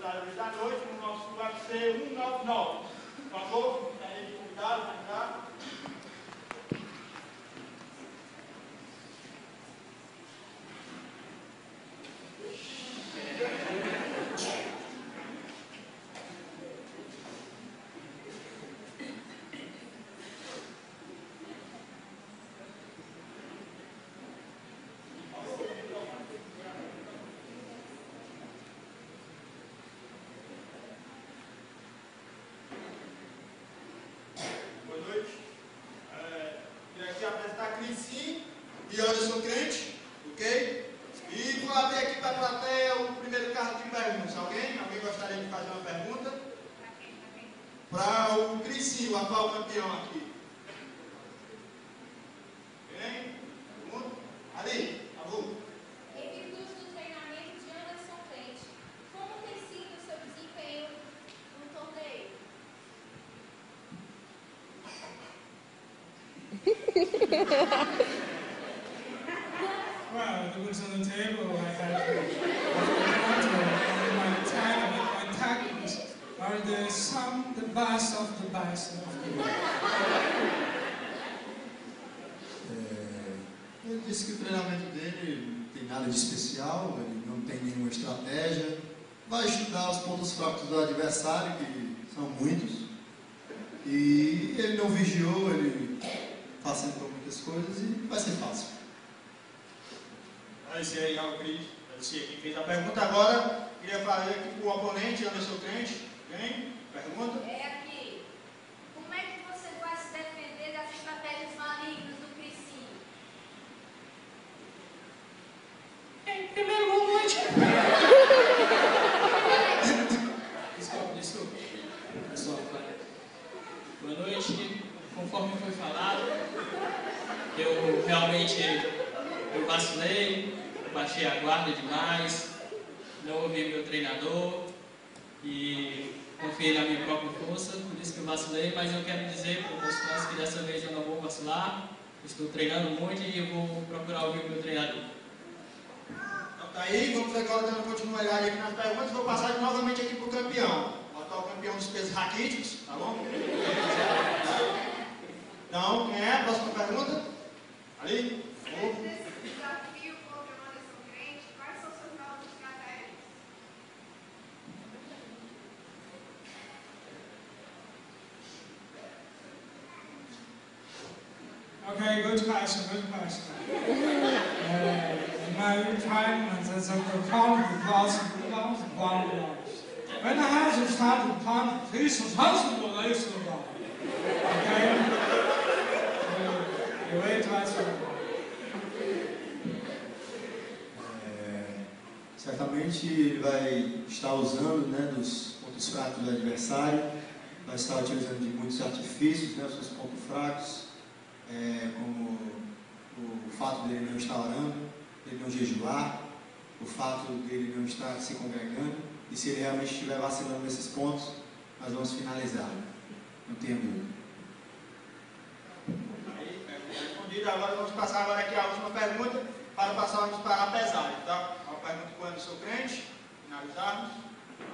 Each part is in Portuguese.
aniversário hoje da noite, no nosso UFC 199. Por favor, aí, convidado para entrar. Boa noite. Queria aqui apresentar a Crissi e Anderson Crente, ok? E vou abrir aqui para a plateia o primeiro carro de perguntas. Alguém gostaria de fazer uma pergunta? Para o Crissi, o atual campeão aqui. Quem? Pergunta? Ali, por favor. Em virtude do treinamento de Anderson Crente, como tem sido o seu desempenho no torneio? Well, the goods on the table, I had my tactics are the best of the best of the best. Ele disse que o treinamento dele não tem nada de especial, ele não tem nenhuma estratégia, vai estudar os pontos fracos do adversário, que são muitos, e ele não vigiou, ele facilitou muitas coisas e vai ser fácil. Esse aí é o Cris, esse aqui fez a pergunta. Agora, queria fazer aqui para o oponente, Anderson Crente. Vem, pergunta. É aqui. Como é que você vai se defender das estratégias malignas do Crisinho? Primeiro, boa noite. Desculpa. Pessoal, boa noite. Conforme foi falado, eu realmente vacilei, baixei a guarda demais, não ouvi meu treinador e confiei na minha própria força, por isso que eu vacilei, mas eu quero dizer para os fãs que dessa vez eu não vou vacilar, estou treinando muito e eu vou procurar ouvir o meu treinador. Então tá aí, vamos agora dando continuidade aqui nas perguntas. Vou passar novamente aqui para o campeão, o atual campeão dos pesos raquíticos, tá bom? Então, quem é? Próxima pergunta? Ali? Nesse desafio contra o Anderson Crente, quais são seus novos estratégias? Okay, good question. My retirement as a account lost $1,000. When I had to start the competition, hospital later on. Okay? You wait Certamente ele vai estar usando, né, dos pontos fracos do adversário, vai estar utilizando de muitos artifícios, né, os seus pontos fracos, como o fato dele não estar orando, dele não jejuar, o fato dele não estar se congregando, e se ele realmente estiver vacilando nesses pontos, nós vamos finalizar, não tenha dúvida. Aí, pergunta respondida. Agora vamos passar agora aqui a última pergunta, para passarmos para a pesagem, tá? Uma pergunta para o Anderson Crente, finalizarmos.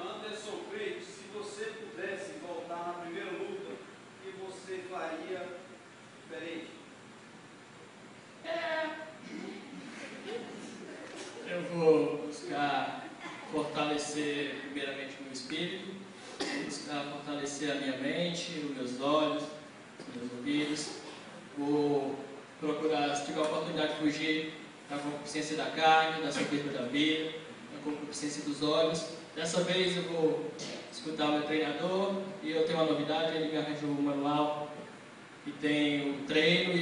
Anderson Crente, se você pudesse voltar na primeira luta, o que você faria diferente? Eu vou buscar fortalecer primeiramente o meu espírito, buscar fortalecer a minha mente, os meus olhos, os meus ouvidos. Vou procurar, se tiver a oportunidade, de fugir da concupiscência da carne, da soberba da vida, da concupiscência dos olhos. Dessa vez eu vou escutar o meu treinador e eu tenho uma novidade, ele me arranjou um manual que tem o treino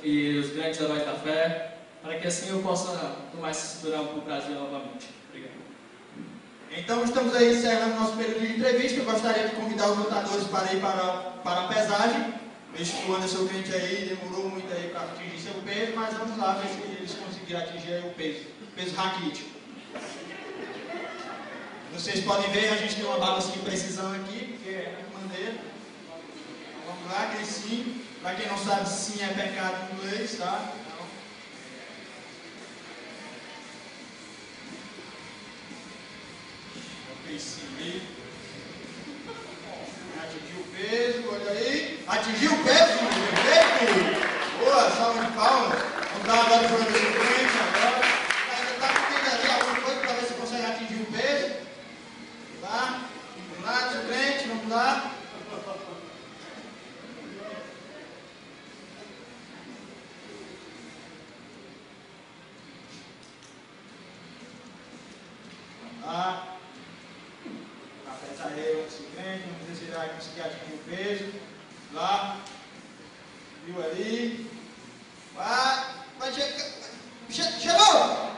e os grandes heróis da fé, para que assim eu possa tomar esse cinturão para o Brasil novamente. Obrigado. Então estamos aí encerrando nosso período de entrevista. Eu gostaria de convidar os lutadores para ir para a pesagem. Vejo que o Anderson Crente aí demorou muito aí para atingir seu peso, mas vamos lá ver se eles conseguiram atingir aí o peso raquítico. Vocês podem ver, a gente tem uma barra de precisão aqui, porque é muito maneiro. Então, vamos lá, que sim. Para quem não sabe, sim é pecado em inglês, tá? Então, ok. cresci ali. Atingiu o peso, olha aí. Atingiu o peso, perfeito. Boa, salva de palmas. Vamos dar agora para o frente agora. Ainda está comigo ali alguma coisa para ver se consegue atingir o peso. Vamos lá, seu frente, vamos lá. Lá. Aperta aí, vamos frente, vamos ver se ele vai conseguir atingir o peso. Lá. Viu ali? Vai chegar. Chegou!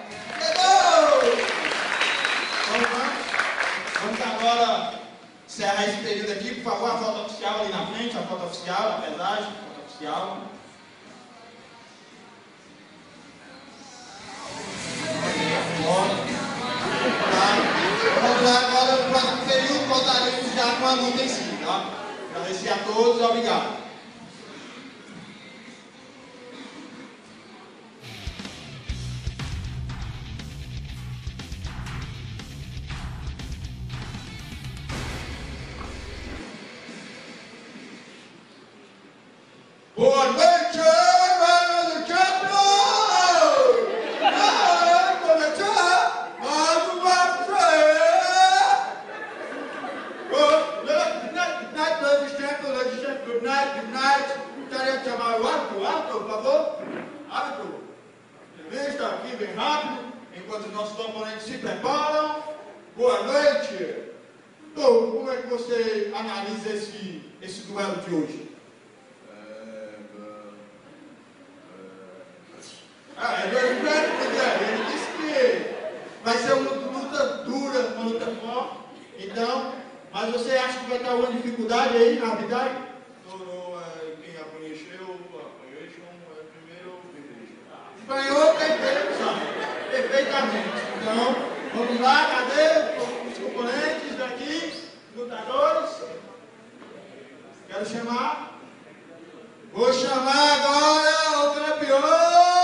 Vamos agora encerrar esse período aqui, por favor, a foto oficial ali na frente, a foto oficial, a pesagem, a foto oficial. Vamos lá, agora no próximo período voltaremos já com a luta em si, tá? Agradecer a todos, obrigado. Boa noite, mano, campeão! Good night. Gostaria de chamar o árbitro, por favor. Árbitro, entrevista aqui bem rápido, enquanto os nossos oponentes se preparam. Boa noite. Então, como é que você analisa esse duelo de hoje? Ele disse que vai ser uma luta dura, uma luta forte. Então, mas você acha que vai ter alguma dificuldade aí na arbitragem? Quem apanhou, primeiro Ganhou, perfeitamente. Então, vamos lá, cadê os componentes daqui, lutadores? Quero chamar. Vou chamar agora o campeão.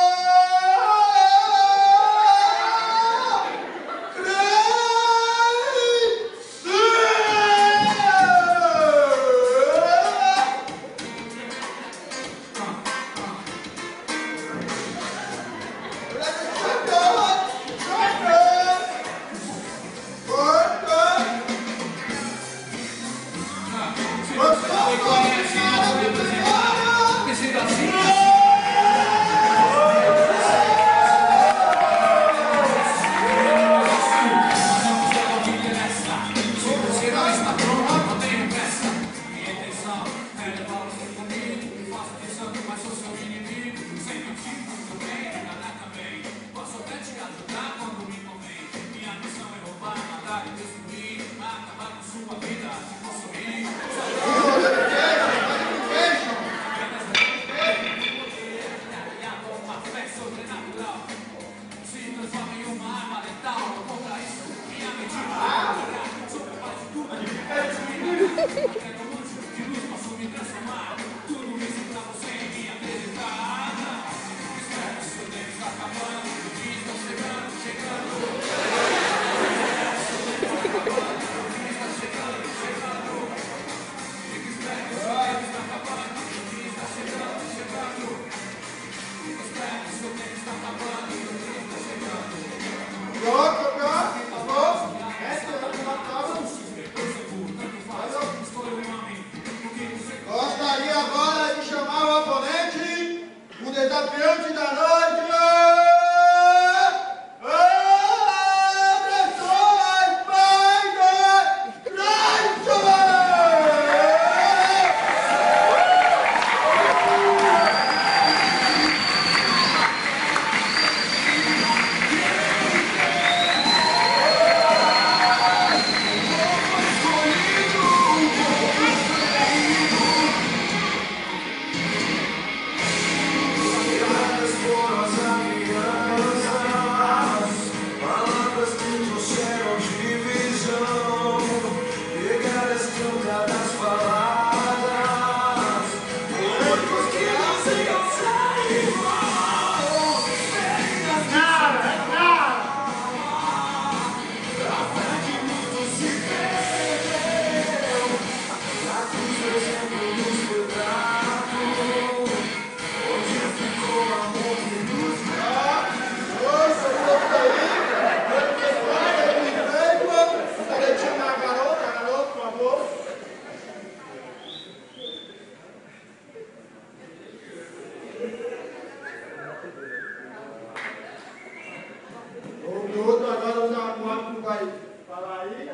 Aí,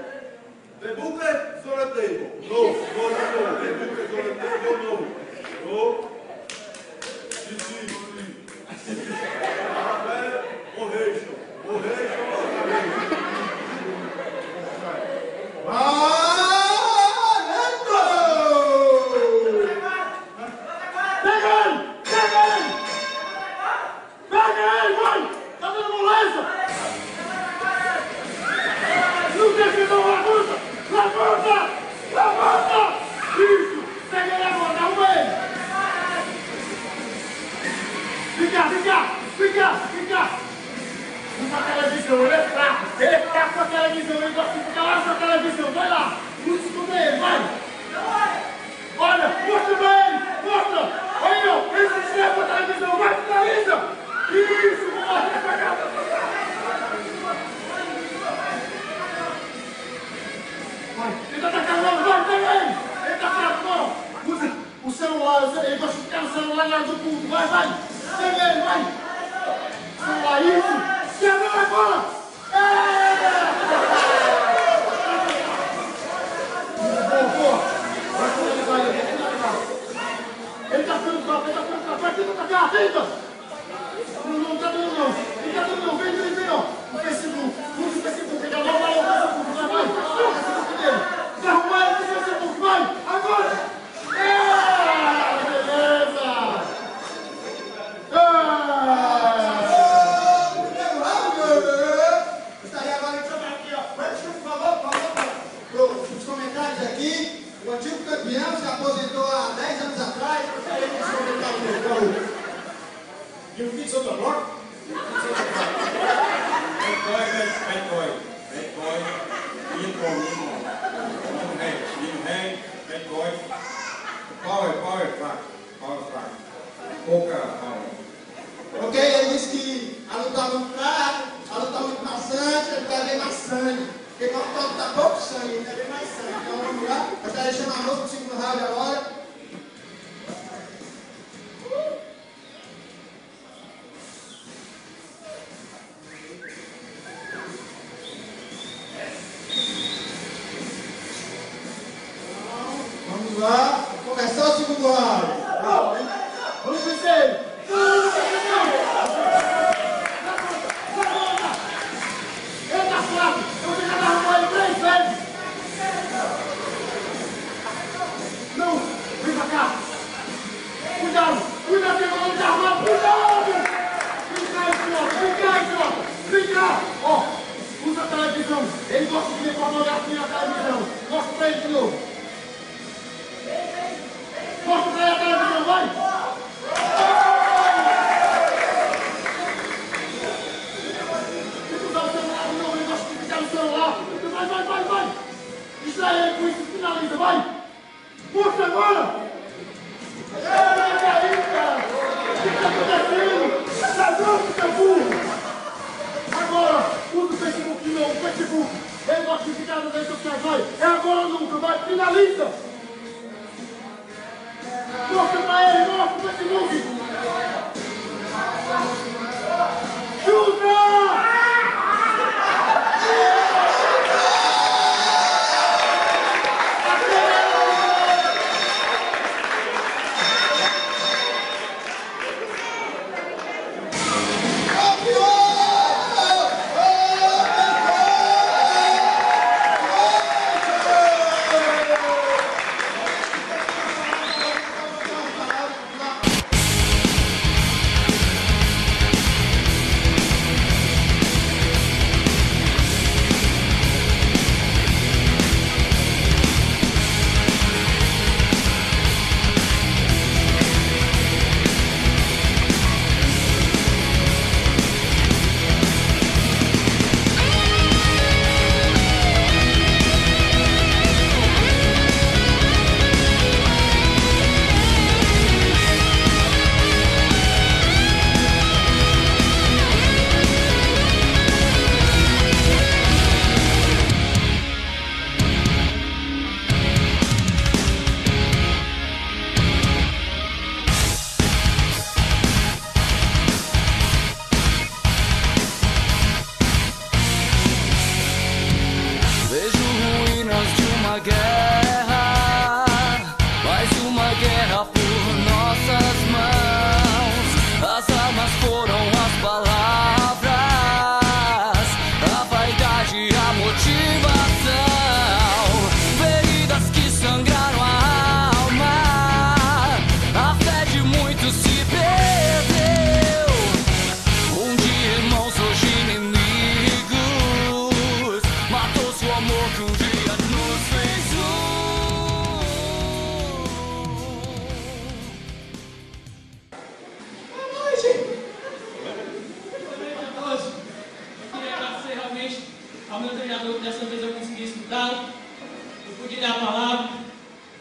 the book is on the table. No. The book is on the table, no. No. Fica! Uma televisão, ele é fraco com a televisão, ele gosta de ficar lá com a televisão, vai lá, não se esconde ele, vai! Olha, mostra pra ele, mostra! Aí, ó, esse se leva com a televisão, vai, finaliza! Isso, mostra pra cá! Vai, tenta atacar logo, vai, pega ele! Ele tá fraco, não! Usa o celular, ele gosta de ficar no celular na hora do culto, vai! Pega ele, vai! Celular, isso! Quebra a bola! Ele tá ficando fraco, vai tentar atacar, tenta! Não tá dando não, vem, ó! O Facebook, usa o Facebook, ele logo vai o Facebook, vai! O Facebook dele! Vai arrumar ele no Facebook, vai! Agora! Beleza! Gostaria agora de chamar aqui, ó. Por favor, os comentários aqui. O antigo campeão se aposentou há 10 anos atrás. Gostaria de comentar o meu. You fix on the block? Bad boy. Little hand, bad boy. Power fraco. Pouca power. Ok, ele disse que a luta muito fraca, a luta muito maçante, ele quer ver mais sangue. Porque quando o tá pouco sangue, ele quer ver mais sangue. Então vamos lá, eu estou deixando a moça pro segundo round agora. Vamos lá, começar o segundo round. Vamos vencer! Ele tá fraco! Eu vou tentar arrumar ele 3 vezes! Não! Vem pra cá! Cuidado que eu vou te arrumar! Cuidado! Vem cá! Ó! Usa a televisão! Ele gosta de ver pornografia na televisão! Mostra pra ele de novo! Mostra pra ele a televisão, vai! Vai! Isso aí, com isso finaliza, vai! Mostra agora! Olha aí, cara! O que está acontecendo? Tá pronto, seu burro! Agora, usa o Facebook não, o Facebook! Ele gosta de ficar nas redes sociais, vai! É agora ou nunca, vai! Finaliza! Mostra pra ele, mostra o Facebook! Chuta! ao meu treinador, que dessa vez eu consegui escutá-lo, eu pude dar a palavra.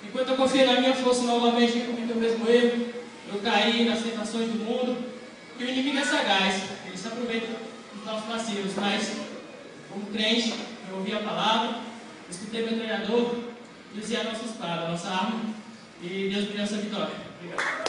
Enquanto eu confiei na minha força novamente, eu cometi o mesmo erro, eu caí nas tentações do mundo, e o inimigo é sagaz, ele se aproveita dos nossos vacilos, mas como crente, eu ouvi a palavra, escutei meu treinador, e usei a nossa espada, a nossa arma, e Deus me deu essa vitória. Obrigado.